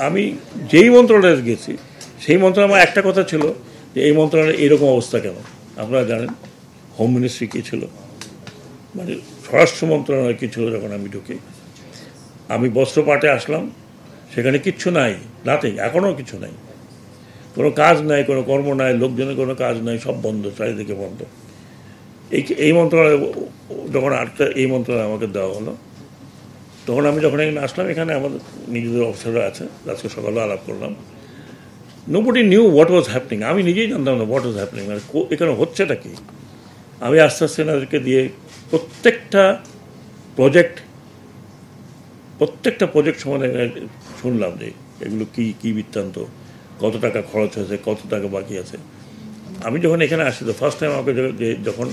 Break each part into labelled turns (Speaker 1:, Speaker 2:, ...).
Speaker 1: আমি যেই মন্ত্রণালয়ে গেছি সেই মন্ত্রণালয় আমার একটা কথা ছিল যে এই মন্ত্রণালয়ে এরকম অবস্থা কেন। আপনারা জানেন হোম মিনিস্ট্রি কী ছিল, মানে স্বরাষ্ট্র মন্ত্রণালয় কী ছিল। যখন আমি ঢুকি, আমি বস্ত্রপাটে আসলাম, সেখানে কিচ্ছু নাই, নাথিং, এখনও কিছু নাই, কোনো কাজ নাই, কোনো কর্ম নাই, লোকজনের কোনো কাজ নাই, সব বন্ধ, চারিদিকে বন্ধ। এই মন্ত্রণালয় যখন এই মন্ত্রণালয় আমাকে দেওয়া হলো, তখন আমি যখন এখানে আসলাম, এখানে আমাদের নিজেদের অফিসাররা আছে, আজকে সকালে আলাপ করলাম, nobody new what was happening. আমি নিজেই জানতাম না হোয়াট ওয়াজ হ্যাপনিং, মানে এখানে হচ্ছেটা কি। আমি আস্তে আস্তে এনাদেরকে দিয়ে প্রত্যেকটা প্রজেক্ট সম্বন্ধে শুনলাম যে এগুলো কী বৃত্তান্ত, কত টাকা খরচ হয়েছে, কত টাকা বাকি আছে। আমি যখন এখানে আসি, তো ফার্স্ট টাইম আমাকে যখন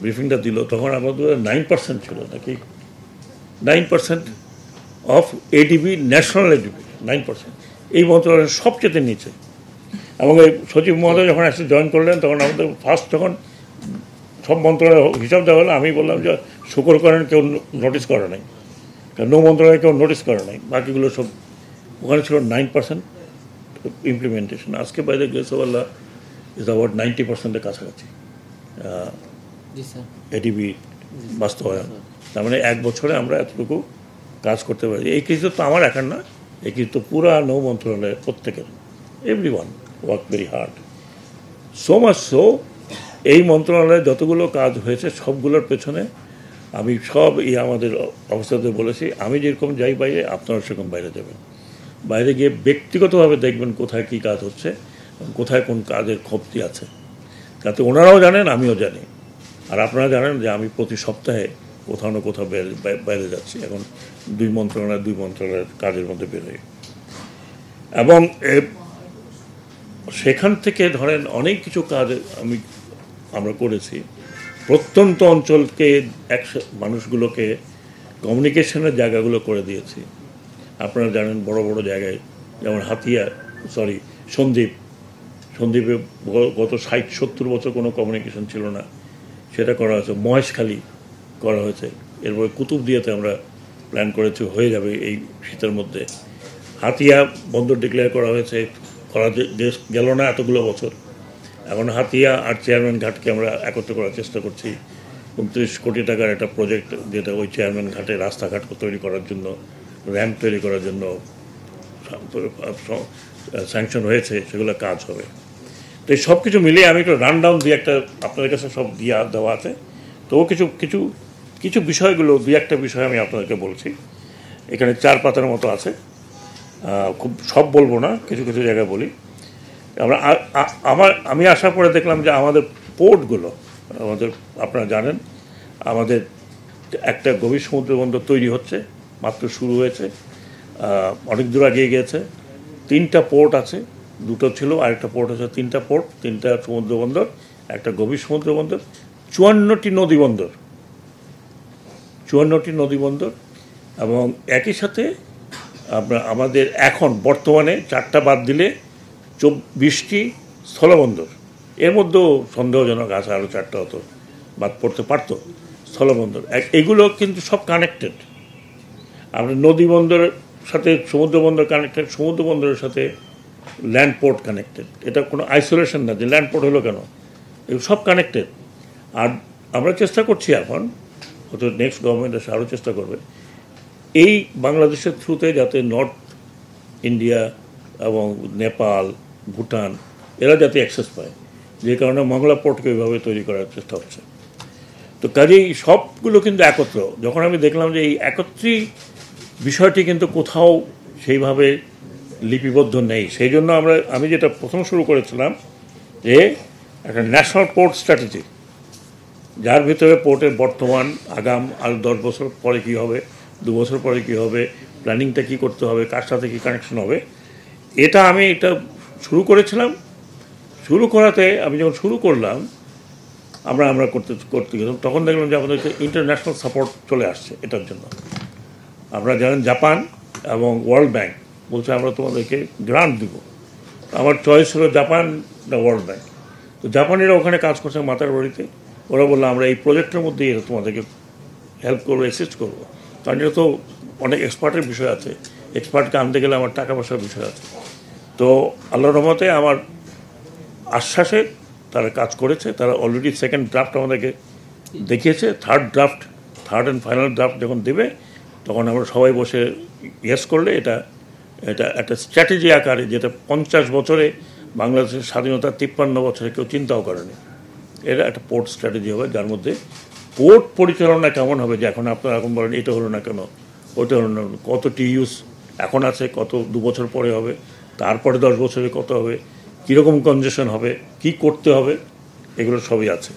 Speaker 1: ব্রিফিংটা দিল, তখন আমাদের 9% ছিল নাকি, 9% অফ এডিবি, ন্যাশনাল এডিবি 9%, এই মন্ত্রণালয়ের সবচেয়ে নিচে। এবং এই সচিব মহোদয় যখন এসে জয়েন করলেন, তখন আমাদের ফার্স্ট যখন সব মন্ত্রণালয় হিসাব দেওয়া হলো, আমি বললাম যে শুকর করেন কেউ নোটিস করে নাই, কারণ নৌ মন্ত্রণালয় কেউ নোটিস করে নাই, বাকিগুলো সব ওখানে ছিল 9% ইমপ্লিমেন্টেশন। আজকে বাইরে grace of Allah is about 90%-এর কাছাকাছি এডিবি বাস্তবায়ন। তার মানে 1 বছরে আমরা এতটুকু কাজ করতে পারি। এই কৃতিত্ব তো আমার একার না, এই কৃতিত্ব পুরা নৌ মন্ত্রণালয়ের প্রত্যেকের। Everyone work very hard, so much so এই মন্ত্রণালয়ে যতগুলো কাজ হয়েছে সবগুলোর পেছনে আমি আমাদের অফিসারদের বলেছি, আমি যেরকম যাই বাইরে, আপনারা সেরকম বাইরে যাবেন। বাইরে গিয়ে ব্যক্তিগতভাবে দেখবেন কোথায় কী কাজ হচ্ছে, কোথায় কোন কাজের খপ্তি আছে, যাতে ওনারাও জানেন, আমিও জানি। আর আপনারা জানেন যে আমি প্রতি সপ্তাহে কোথাও না কোথাও বাইরে যাচ্ছি। এখন 2 মন্ত্রণালয়ের কাজের মধ্যে বেরোই, এবং সেখান থেকে ধরেন অনেক কিছু কাজ আমরা করেছি। প্রত্যন্ত অঞ্চলকে মানুষগুলোকে কমিউনিকেশনের জায়গাগুলো করে দিয়েছি। আপনারা জানেন বড় বড় জায়গায়, যেমন সন্দ্বীপে গত 60-70 বছর কোনো কমিউনিকেশন ছিল না, সেটা করা হয়েছে। মহেশখালী করা হয়েছে, এরপরে কুতুবদিয়াতে আমরা প্ল্যান করেছি, হয়ে যাবে এই শীতের মধ্যে। হাতিয়া বন্দর ডিক্লেয়ার করা হয়েছে, দেশ গেল না এতগুলো বছর। এখন হাতিয়া আর চেয়ারম্যান ঘাটকে আমরা একত্র করার চেষ্টা করছি। 29 কোটি টাকার একটা প্রজেক্ট, যেটা ওই চেয়ারম্যান ঘাটে রাস্তাঘাট তৈরি করার জন্য, র্যাম্প তৈরি করার জন্য স্যাংশন হয়েছে, সেগুলো কাজ হবে। তো এই সব কিছু মিলিয়ে আমি একটু রানডাউন দিয়ে একটা আপনাদের কাছে সব দেওয়া আছে। তো কিছু বিষয়গুলো, 2-1টা বিষয় আমি আপনাদেরকে বলছি। এখানে 4 পাতার মতো আছে, খুব সব বলবো না, কিছু কিছু জায়গায় বলি। আমি আসার পরে দেখলাম যে আমাদের পোর্টগুলো, আপনারা জানেন আমাদের একটা গভীর সমুদ্র বন্দর তৈরি হচ্ছে, মাত্র শুরু হয়েছে, অনেক দূর এগিয়ে গিয়েছে। 3টা পোর্ট আছে, 2টো ছিল, আরেকটা পোর্ট আছে। 3টা পোর্ট, 3টা সমুদ্র বন্দর, একটা গভীর সমুদ্র বন্দর, 54টি নদী বন্দর, এবং একই সাথে আমাদের এখন বর্তমানে 4টা বাদ দিলে 24টি স্থলবন্দর। এর মধ্যেও সন্দেহজনক আছে, আরও 4টা হতো বাদ পড়তে পারতো স্থলবন্দর। এগুলো কিন্তু সব কানেক্টেড। আমরা নদী বন্দরের সাথে সমুদ্র বন্দর কানেক্টেড, সমুদ্র বন্দরের সাথে ল্যান্ড পোর্ট কানেক্টেড। এটা কোনো আইসোলেশন না যে ল্যান্ড পোর্ট হলো কেন, এগুলো সব কানেক্টেড। আর আমরা চেষ্টা করছি এখন, হয়তো নেক্সট গভর্নমেন্ট এসে আরও চেষ্টা করবে, এই বাংলাদেশের থ্রুতে যাতে নর্থ ইন্ডিয়া এবং নেপাল, ভুটান এরা যাতে অ্যাক্সেস পায়, যে কারণে মংলা পোর্টকে ওইভাবে তৈরি করার চেষ্টা হচ্ছে। তো কাজেই সবগুলো কিন্তু একত্র। যখন আমি দেখলাম যে এই একত্রী বিষয়টি কিন্তু কোথাও সেইভাবে লিপিবদ্ধ নেই, সেই জন্য আমি যেটা প্রথম শুরু করেছিলাম যে একটা ন্যাশনাল পোর্ট স্ট্র্যাটেজি, যার ভিতরে পোর্টের বর্তমান, আগাম আর 10 বছর পরে কী হবে, 2 বছর পরে কী হবে, প্ল্যানিংটা কী করতে হবে, কার সাথে কী কানেকশন হবে, এটা শুরু করেছিলাম। শুরু করাতে আমি যখন শুরু করলাম, আমরা করতে গেলাম, তখন দেখলাম যে আমাদেরকে ইন্টারন্যাশনাল সাপোর্ট চলে আসছে এটার জন্য। আপনারা জানেন জাপান এবং ওয়ার্ল্ড ব্যাংক বলছে আমরা তোমাদেরকে গ্রান্ট দিব। আমার চয়েস হলো জাপান না ওয়ার্ল্ড ব্যাংক। তো জাপানিরা ওখানে কাজ করছে মাতার বাড়িতে, ওরা বললো আমরা এই প্রজেক্টের মধ্যেই এটা তোমাদেরকে হেল্প করবো, অ্যাসিস্ট করবো, কারণ এটা তো অনেক এক্সপার্টের বিষয় আছে, এক্সপার্টকে আনতে গেলে আমার টাকা পয়সার বিষয় আছে। তো আল্লাহর রহমতে আমার আশ্বাসে তারা কাজ করেছে। তারা অলরেডি সেকেন্ড ড্রাফট আমাদেরকে দেখিয়েছে। থার্ড অ্যান্ড ফাইনাল ড্রাফট যখন দেবে তখন আমরা সবাই বসে ইয়েস করলে এটা একটা স্ট্র্যাটেজি আকারে, যেটা 50 বছরে বাংলাদেশের স্বাধীনতা 53 বছরে কেউ চিন্তাও করেনি। এটা একটা পোর্ট স্ট্র্যাটেজি হবে, যার মধ্যে পোর্ট পরিচালনা কেমন হবে, যে এখন আপনারা এখন বলেন এটা হলো না কেন, ওটা হলো না, কত টিইউস এখন আছে, কত 2 বছর পরে হবে, তারপরে 10 বছরে কত হবে, কীরকম কনজেশন হবে, কি করতে হবে, এগুলো সবই আছে।